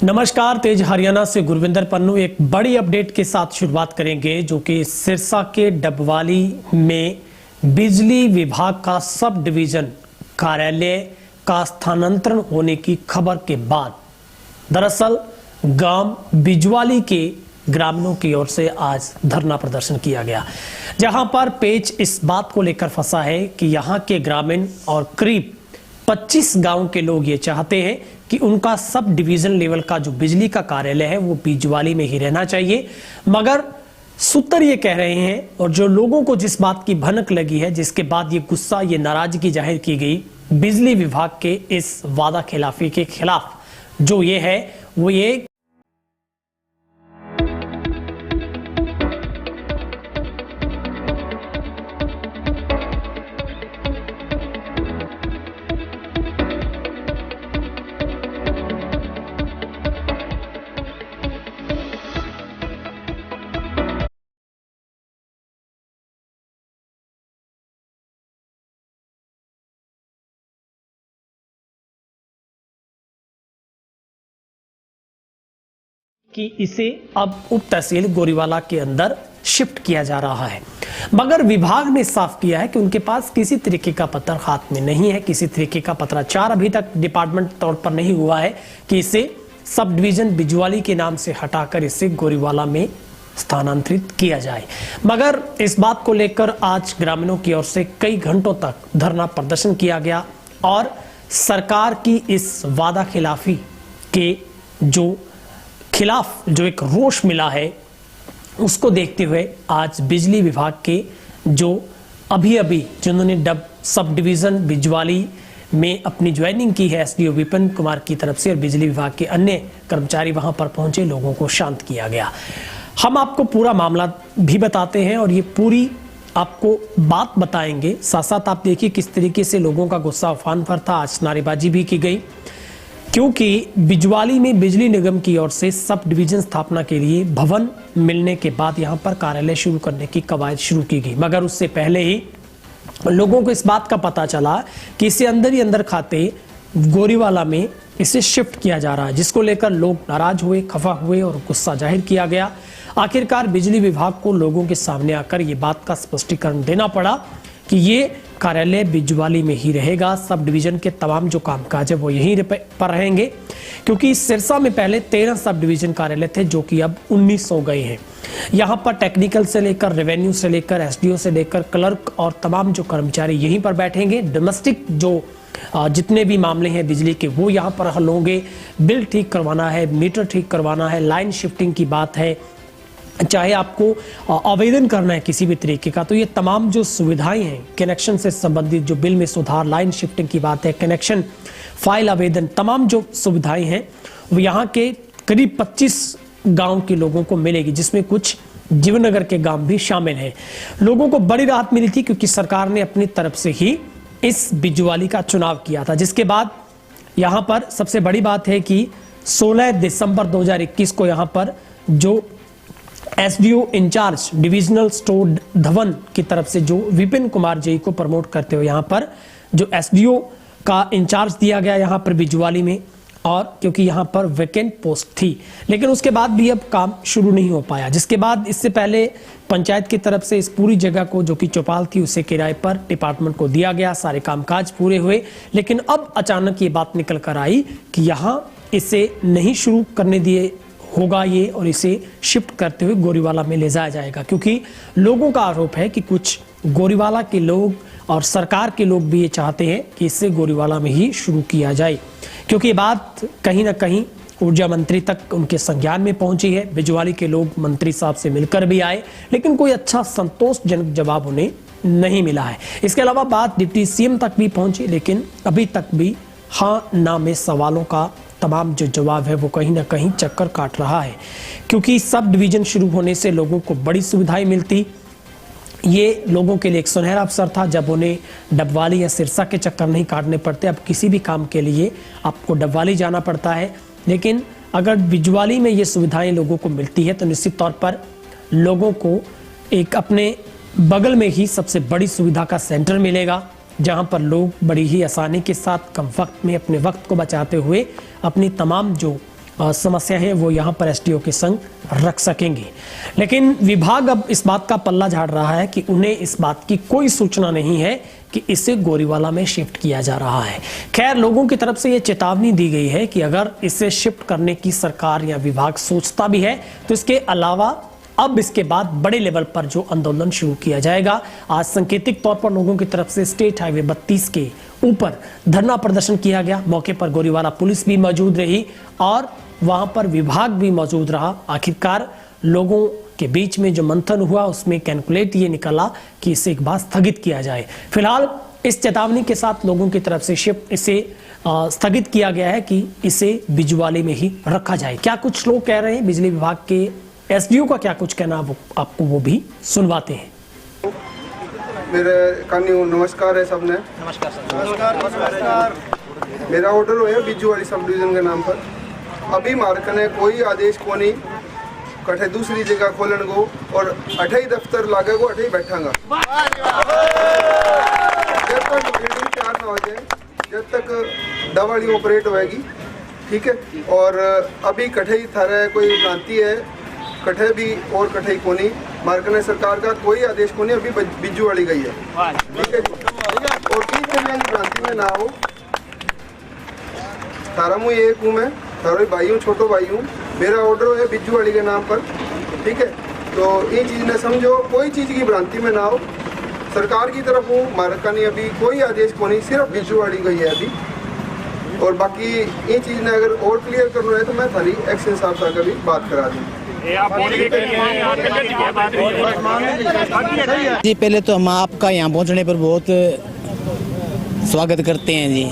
नमस्कार, तेज हरियाणा से गुरविंदर पन्नू एक बड़ी अपडेट के साथ शुरुआत करेंगे, जो कि सिरसा के डबवाली में बिजली विभाग का सब डिवीजन कार्यालय का स्थानांतरण होने की खबर के बाद दरअसल गांव बिजवाली के ग्रामीणों की ओर से आज धरना प्रदर्शन किया गया, जहां पर पेच इस बात को लेकर फंसा है कि यहां के ग्रामीण और करीब 25 गांव के लोग ये चाहते हैं कि उनका सब डिवीजन लेवल का जो बिजली का कार्यालय है वो बिजवाली में ही रहना चाहिए। मगर सूत्र ये कह रहे हैं, और जो लोगों को जिस बात की भनक लगी है, जिसके बाद ये गुस्सा, ये नाराजगी जाहिर की गई बिजली विभाग के इस वादा खिलाफी के खिलाफ, जो ये है वो ये कि इसे अब उप तहसील गोरीवाला के अंदर शिफ्ट किया जा रहा है। मगर विभाग ने साफ किया है कि उनके पास किसी तरीके का पत्र हाथ में नहीं है, किसी तरीके का पत्राचार अभी तक डिपार्टमेंट तौर पर नहीं हुआ है कि इसे सब डिवीजन बिजवाली के नाम से हटाकर इसे गोरीवाला में स्थानांतरित किया जाए। मगर इस बात को लेकर आज ग्रामीणों की ओर से कई घंटों तक धरना प्रदर्शन किया गया और सरकार की इस वादा खिलाफी के खिलाफ जो एक रोष मिला है, उसको देखते हुए आज बिजली विभाग के जो अभी जिन्होंने सब डिवीजन बिजवाली में अपनी ज्वाइनिंग की है एसडीओ विपिन कुमार की तरफ से, और बिजली विभाग के अन्य कर्मचारी वहां पर पहुंचे, लोगों को शांत किया गया। हम आपको पूरा मामला भी बताते हैं और ये पूरी आपको बात बताएंगे। साथ साथ आप देखिए किस तरीके से लोगों का गुस्सा उफान पर था। आज नारेबाजी भी की गई, क्योंकि बिजवाली में बिजली निगम की ओर से सब डिवीजन स्थापना के लिए भवन मिलने के बाद यहां पर कार्यालय शुरू करने की कवायद शुरू की गई। मगर उससे पहले ही लोगों को इस बात का पता चला कि इसे अंदर ही अंदर खाते गोरीवाला में इसे शिफ्ट किया जा रहा है, जिसको लेकर लोग नाराज हुए, खफा हुए और गुस्सा जाहिर किया गया। आखिरकार बिजली विभाग को लोगों के सामने आकर ये बात का स्पष्टीकरण देना पड़ा कि ये कार्यालय बिजवाली में ही रहेगा, सब डिवीजन के तमाम जो कामकाज है वो यहीं पर रहेंगे, क्योंकि सिरसा में पहले 13 सब डिवीजन कार्यालय थे जो कि अब 19 हो गए हैं। यहाँ पर टेक्निकल से लेकर रेवेन्यू से लेकर एसडीओ से लेकर क्लर्क और तमाम जो कर्मचारी यहीं पर बैठेंगे। डोमेस्टिक जो जितने भी मामले हैं बिजली के वो यहाँ पर हल होंगे। बिल ठीक करवाना है, मीटर ठीक करवाना है, लाइन शिफ्टिंग की बात है, चाहे आपको आवेदन करना है किसी भी तरीके का, तो ये तमाम जो सुविधाएं हैं कनेक्शन से संबंधित, जो बिल में सुधार, लाइन शिफ्टिंग की बात है, कनेक्शन फाइल आवेदन, तमाम जो सुविधाएं हैं वो यहाँ के करीब 25 गांव के लोगों को मिलेगी, जिसमें कुछ जीवनगर के गांव भी शामिल हैं। लोगों को बड़ी राहत मिली थी क्योंकि सरकार ने अपनी तरफ से ही इस बिजवाली का चुनाव किया था, जिसके बाद यहाँ पर सबसे बड़ी बात है कि 16 दिसंबर 2021 को यहाँ पर जो SDO in-charge divisional store Dhawan की तरफ से जो विपिन कुमार जी को प्रमोट करते हुए यहाँ पर जो एसडीओ का इंचार्ज दिया गया यहाँ पर बिजवाली में, और क्योंकि यहाँ पर वैकेंट पोस्ट थी, लेकिन उसके बाद भी अब काम शुरू नहीं हो पाया। जिसके बाद इससे पहले पंचायत की तरफ से इस पूरी जगह को जो कि चौपाल थी उसे किराए पर डिपार्टमेंट को दिया गया, सारे कामकाज पूरे हुए, लेकिन अब अचानक ये बात निकल कर आई कि यहाँ इसे नहीं शुरू करने दिए होगा ये, और इसे शिफ्ट करते हुए गोरीवाला में ले जाया जाएगा, क्योंकि लोगों का आरोप है कि कुछ गोरीवाला के लोग और सरकार के लोग भी ये चाहते हैं कि इसे गोरीवाला में ही शुरू किया जाए, क्योंकि ये बात कहीं ना कहीं ऊर्जा मंत्री तक उनके संज्ञान में पहुंची है। बिजवाली के लोग मंत्री साहब से मिलकर भी आए, लेकिन कोई अच्छा संतोषजनक जवाब उन्हें नहीं मिला है। इसके अलावा बात डिप्टी सीएम तक भी पहुंची, लेकिन अभी तक भी हाँ ना में सवालों का तमाम जो जवाब है वो कहीं ना कहीं चक्कर काट रहा है, क्योंकि सब डिवीजन शुरू होने से लोगों को बड़ी सुविधाएं मिलती। ये लोगों के लिए एक सुनहरा अवसर था जब उन्हें डबवाली या सिरसा के चक्कर नहीं काटने पड़ते। अब किसी भी काम के लिए आपको डबवाली जाना पड़ता है, लेकिन अगर बिजवाली में ये सुविधाएं लोगों को मिलती है तो निश्चित तौर पर लोगों को एक अपने बगल में ही सबसे बड़ी सुविधा का सेंटर मिलेगा, जहां पर लोग बड़ी ही आसानी के साथ कम वक्त में अपने वक्त को बचाते हुए अपनी तमाम जो समस्या है वो यहाँ पर एसडीओ के संग रख सकेंगे। लेकिन विभाग अब इस बात का पल्ला झाड़ रहा है कि उन्हें इस बात की कोई सूचना नहीं है कि इसे गोरीवाला में शिफ्ट किया जा रहा है। खैर, लोगों की तरफ से ये चेतावनी दी गई है कि अगर इसे शिफ्ट करने की सरकार या विभाग सोचता भी है तो इसके अलावा अब इसके बाद बड़े लेवल पर जो आंदोलन शुरू किया जाएगा। आज सांकेतिक तौर पर लोगों की तरफ से स्टेट हाईवे 32 के ऊपर धरना प्रदर्शन किया गया। मौके पर गोरीवाला पुलिस भी मौजूद रही और वहां पर विभाग भी मौजूद रहा। आखिरकार लोगों के बीच में जो मंथन हुआ उसमें कैलकुलेट ये निकला कि इसे एक बार स्थगित किया जाए। फिलहाल इस चेतावनी के साथ लोगों की तरफ से शिफ्ट इसे स्थगित किया गया है कि इसे बिजवाली में ही रखा जाए। क्या कुछ लोग कह रहे हैं, बिजली विभाग के एसडीओ का क्या कुछ कहना, आपको वो भी सुनवाते हैं। मेरे कान्यू नमस्कार है सबने। नमस्कार सर। नमस्कार। मेरा ऑर्डर हुआ बिजूवाली सब डिवीजन के नाम पर। अभी मार्कने कोई आदेश को नहीं कठे दूसरी जगह खोलन को और अठई दफ्तर लागे को अठई बैठांगा जब तक बिल्डिंग तैयार ना हो जाए, जब तक दवाली ऑपरेट होएगी, ठीक है। और अभी कठई थारे कोई भ्रांति है, कठे भी और कठई को नहीं मार्कने सरकार का कोई आदेश को नहीं, अभी बिजूवाली गई है, ठीक है। और तीन जगह की भ्रांति में ना हो। थारा मुँह एक हूँ मैं, थारा भाई हूँ, छोटो भाई हूँ। मेरा ऑर्डर है बिजूवाली के नाम पर, ठीक है। तो ये चीज़ ने समझो, कोई चीज़ की भ्रांति में ना हो। सरकार की तरफ हूँ, मार्का नहीं अभी कोई आदेश को नहीं, सिर्फ बिजूवाली गई है अभी। और बाकी ये चीज़ ने अगर और क्लियर करना है तो मैं थारी एक्शन साहब से कभी बात करा दूँ। जी, पहले तो हम आपका यहाँ पहुँचने पर बहुत स्वागत करते हैं जी।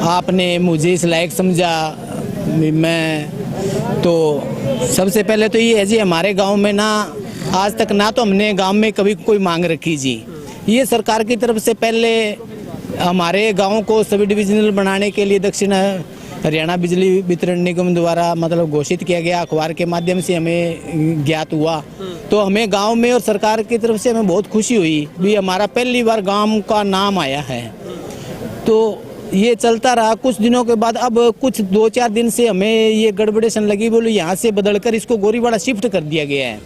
आपने मुझे इस लायक समझा। मैं तो सबसे पहले तो ये है जी, हमारे गांव में ना आज तक ना तो हमने गांव में कभी कोई मांग रखी जी। ये सरकार की तरफ से पहले हमारे गांव को सब डिविजनल बनाने के लिए दक्षिण हरियाणा बिजली वितरण निगम द्वारा मतलब घोषित किया गया, अखबार के माध्यम से हमें ज्ञात हुआ। तो हमें गांव में और सरकार की तरफ से हमें बहुत खुशी हुई भी हमारा पहली बार गांव का नाम आया है। तो ये चलता रहा। कुछ दिनों के बाद अब कुछ 2-4 दिन से हमें ये गड़बड़ेशन लगी, बोलो यहाँ से बदलकर इसको गोरीवाड़ा शिफ्ट कर दिया गया है।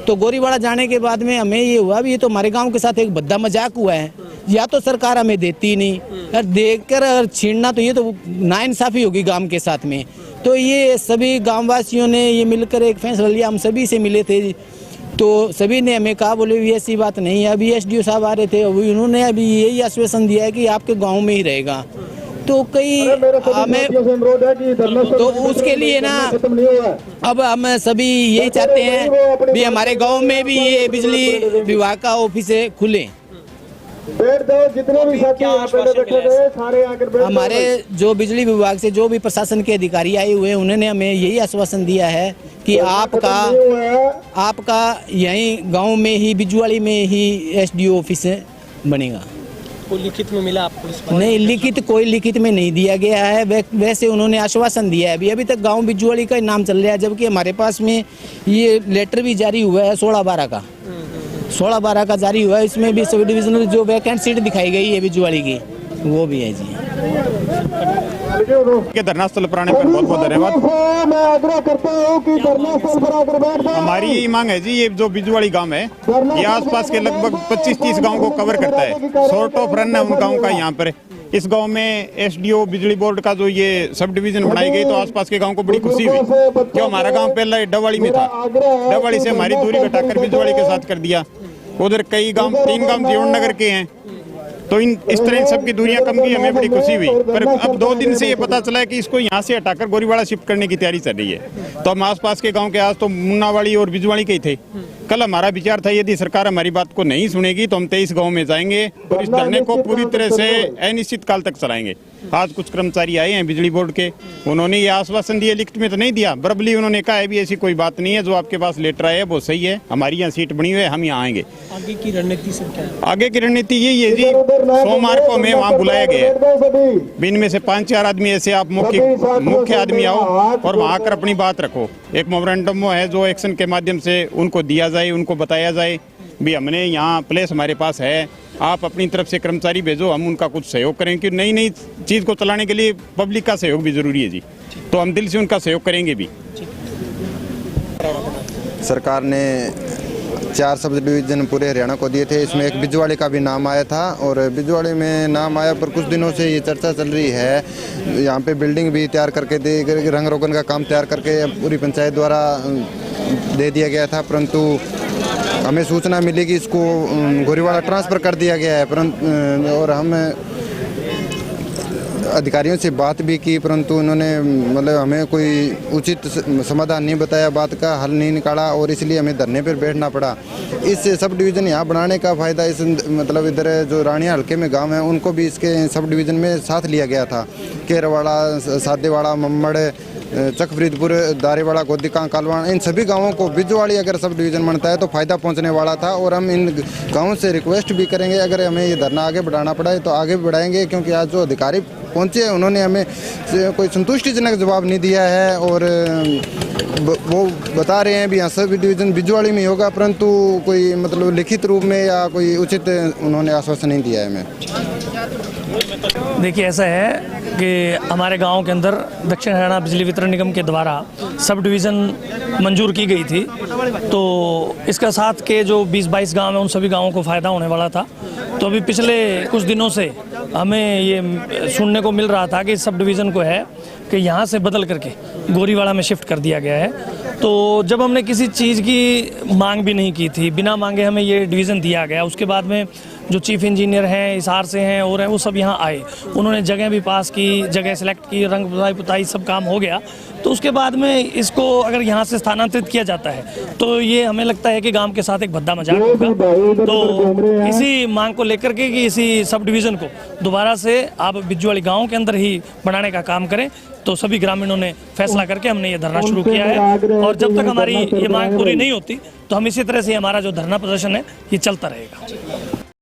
तो गोरीवाड़ा जाने के बाद में हमें ये हुआ भी ये तो हमारे गांव के साथ एक भद्दा मजाक हुआ है। या तो सरकार हमें देती नहीं और देकर और छीनना, तो ये तो नाइंसाफी होगी गांव के साथ में। तो ये सभी गाँव वासियों ने ये मिलकर एक फैसला लिया। हम सभी से मिले थे तो सभी ने हमें कहा बोले भी ऐसी बात नहीं है। अभी एसडीओ साहब आ रहे थे, अभी उन्होंने अभी यही आश्वासन दिया है कि आपके गांव में ही रहेगा। तो कई हमें तो उसके लिए ना अब हम सभी यही चाहते हैं भी हमारे गांव में भी ये बिजली विभाग का ऑफिस खुले। जितने भी साथी बैठे थे सारे आकर हमारे जो बिजली विभाग से जो भी प्रशासन के अधिकारी आए हुए हैं उन्होंने हमें यही आश्वासन दिया है कि आपका यहीं गांव में ही बिजवाड़ी में ही एसडीओ ऑफिस बनेगा। कोई लिखित में मिला आपको? नहीं, लिखित कोई लिखित में नहीं दिया गया है। वैसे उन्होंने आश्वासन दिया है। अभी तक गांव बिजवाड़ी का नाम चल रहा है, जबकि हमारे पास में ये लेटर भी जारी हुआ है 16/12 का 16/12 का जारी हुआ है। इसमें भी सब डिविजनल जो वैकेंट सीट दिखाई गई है बिजवाड़ी की वो भी है जी। के धरना स्थल पर आने पर बहुत बहुत धन्यवाद। मैं आग्रह करता हूं कि धरना स्थल पर आकर बैठ जाएं। हमारी मांग है जी, ये जो बिजवाड़ी गांव है ये आसपास के लगभग 25-30 गांव को कवर करता है। सॉर्ट ऑफ रन है उन गांव का यहाँ पर। इस गांव में एसडीओ बिजली बोर्ड का जो ये सब डिवीजन बनाई गई तो आसपास के गांव को बड़ी खुशी हुई। जो हमारा गांव पहले डवाड़ी में था, डवाड़ी से हमारी दूरी घटाकर बिजवाड़ी के साथ कर दिया। उधर कई गांव 3 गांव जीवन नगर के हैं, तो इस तरह सबकी दूरियां कम की, हमें बड़ी खुशी हुई। पर अब 2 दिन से ये पता चला है कि इसको यहाँ से हटाकर गोरीवाड़ा शिफ्ट करने की तैयारी चल रही है। तो हम आसपास के गांव के आज तो मुन्नावाड़ी और बिजवाड़ी के ही थे। कल हमारा विचार था यदि सरकार हमारी बात को नहीं सुनेगी तो हम 23 गाँव में जाएंगे और इस धरने को पूरी तरह से अनिश्चित काल तक चलाएंगे। आज कुछ कर्मचारी आए हैं बिजली बोर्ड के, उन्होंने ये आश्वासन दिया, लिखित में तो नहीं दिया, वर्बली उन्होंने कहा है भी ऐसी कोई बात नहीं है, जो आपके पास लेटर आया है वो सही है, हमारी यहाँ सीट बनी हुई है, हम यहाँ आएंगे। आगे की रणनीति से क्या है? आगे की रणनीति यही है जी, सोमवार को हमें वहाँ बुलाया गया है। इनमें से 5-4 आदमी ऐसे आप मुख्य आदमी आओ और वहाँ आकर अपनी बात रखो। एक मेमोरेंडम है जो एक्शन के माध्यम से उनको दिया जाए, उनको बताया जाए भी हमने यहाँ प्लेस हमारे पास है, आप अपनी तरफ से कर्मचारी भेजो, हम उनका कुछ सहयोग करें। कि नई चीज़ को चलाने के लिए पब्लिक का सहयोग भी जरूरी है जी। तो हम दिल से उनका सहयोग करेंगे भी। सरकार ने 4 सब डिवीज़न पूरे हरियाणा को दिए थे, इसमें एक बिजवाड़ी का भी नाम आया था और बिजवाड़ी में नाम आया पर कुछ दिनों से ये चर्चा चल रही है। यहाँ पे बिल्डिंग भी तैयार करके दे, रंग रोगन का काम तैयार करके पूरी पंचायत द्वारा दे दिया गया था, परंतु हमें सूचना मिली कि इसको गोरीवाड़ा ट्रांसफ़र कर दिया गया है। परंतु और हम अधिकारियों से बात भी की, परंतु उन्होंने मतलब हमें कोई उचित समाधान नहीं बताया, बात का हल नहीं निकाला और इसलिए हमें धरने पर बैठना पड़ा। इस सब डिवीज़न यहाँ बनाने का फ़ायदा इस मतलब इधर जो रानिया हल्के में गांव हैं उनको भी इसके सब डिवीज़न में साथ लिया गया था। केरवाड़ा, सादेवाड़ा, मम्मड़, चकफरीदपुर, दारेवाड़ा, गोदिका, कालवान, इन सभी गांवों को बिजवाड़ी अगर सब डिवीज़न बनता है तो फ़ायदा पहुंचने वाला था। और हम इन गांवों से रिक्वेस्ट भी करेंगे, अगर हमें ये धरना आगे बढ़ाना पड़ा है तो आगे भी बढ़ाएंगे, क्योंकि आज जो अधिकारी पहुंचे उन्होंने हमें कोई संतुष्टिजनक जवाब नहीं दिया है और वो बता रहे हैं भी यहाँ सब डिवीज़न बिजवाड़ी में होगा, परंतु कोई मतलब लिखित रूप में या कोई उचित उन्होंने आश्वासन नहीं दिया है हमें। देखिए, ऐसा है कि हमारे गांव के अंदर दक्षिण हरियाणा बिजली वितरण निगम के द्वारा सब डिवीज़न मंजूर की गई थी, तो इसका साथ के जो 20-22 गांव हैं उन सभी गांवों को फ़ायदा होने वाला था। तो अभी पिछले कुछ दिनों से हमें ये सुनने को मिल रहा था कि सब डिवीज़न को है कि यहाँ से बदल करके गोरीवाड़ा में शिफ्ट कर दिया गया है। तो जब हमने किसी चीज़ की मांग भी नहीं की थी, बिना मांगे हमें ये डिवीज़न दिया गया। उसके बाद में जो चीफ इंजीनियर हैं, हिसार से हैं और हैं, वो सब यहाँ आए, उन्होंने जगह भी पास की, जगह सेलेक्ट की, रंग पुताई सब काम हो गया। तो उसके बाद में इसको अगर यहाँ से स्थानांतरित किया जाता है तो ये हमें लगता है कि गांव के साथ एक भद्दा मजाक होगा। तो इसी मांग को लेकर के कि इसी सब डिवीज़न को दोबारा से आप बिजवाड़ी गांव के अंदर ही बनाने का काम करें, तो सभी ग्रामीणों ने फैसला करके हमने ये धरना शुरू किया है। और जब तक हमारी ये मांग पूरी नहीं होती तो हम इसी तरह से हमारा जो धरना प्रदर्शन है ये चलता रहेगा।